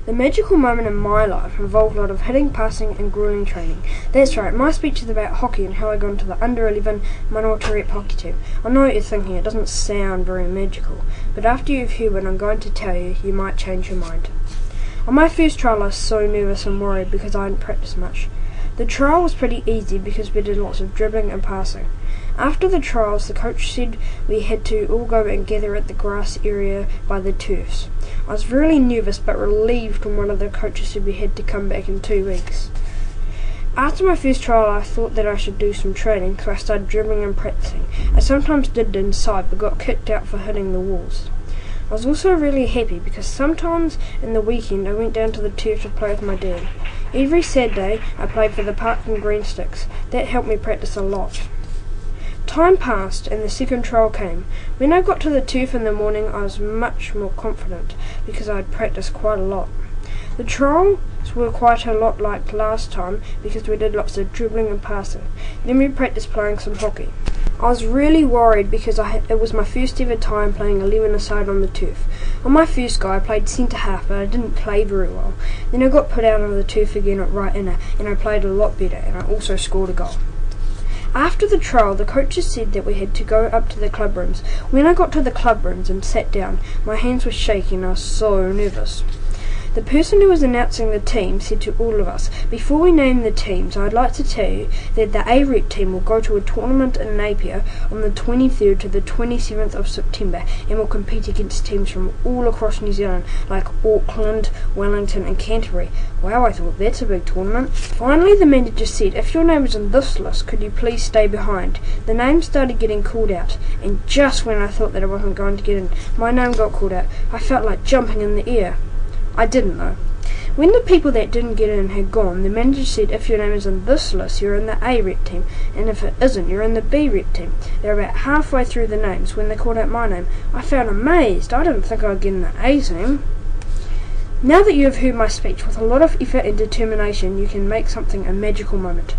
The magical moment in my life involved a lot of hitting, passing and grueling training. That's right, my speech is about hockey and how I got into the under-11 Manawatu Rep hockey team. I know what you're thinking, it doesn't sound very magical, but after you've heard what I'm going to tell you, you might change your mind. On my first trial I was so nervous and worried because I hadn't practiced much. The trial was pretty easy because we did lots of dribbling and passing. After the trials, the coach said we had to all go and gather at the grass area by the turfs. I was really nervous but relieved when one of the coaches said we had to come back in 2 weeks. After my first trial I thought that I should do some training, so I started dribbling and practicing. I sometimes did it inside but got kicked out for hitting the walls. I was also really happy because sometimes in the weekend I went down to the turf to play with my dad. Every Saturday I played for the Parkland Green Sticks. That helped me practice a lot. Time passed and the second trial came. When I got to the turf in the morning I was much more confident because I had practiced quite a lot. The trials were quite a lot like last time because we did lots of dribbling and passing. Then we practiced playing some hockey. I was really worried because it was my first ever time playing 11-a-side on the turf. On my first go I played centre half but I didn't play very well. Then I got put out on the turf again at right inner and I played a lot better and I also scored a goal. After the trial the coaches said that we had to go up to the club rooms. When I got to the club rooms and sat down, my hands were shaking and I was so nervous. The person who was announcing the team said to all of us, "Before we name the teams, I'd like to tell you that the A-Rep team will go to a tournament in Napier on the 23rd to the 27th of September and will compete against teams from all across New Zealand like Auckland, Wellington and Canterbury." Wow, I thought that's a big tournament. Finally the manager said, "If your name is on this list, could you please stay behind?" The names started getting called out and just when I thought that I wasn't going to get in, my name got called out. I felt like jumping in the air. I didn't though. When the people that didn't get in had gone, the manager said, "If your name is on this list, you're in the A-Rep team, and if it isn't, you're in the B-Rep team." They were about halfway through the names when they called out my name. I felt amazed. I didn't think I'd get in the A team. Now that you have heard my speech, with a lot of effort and determination, you can make something a magical moment.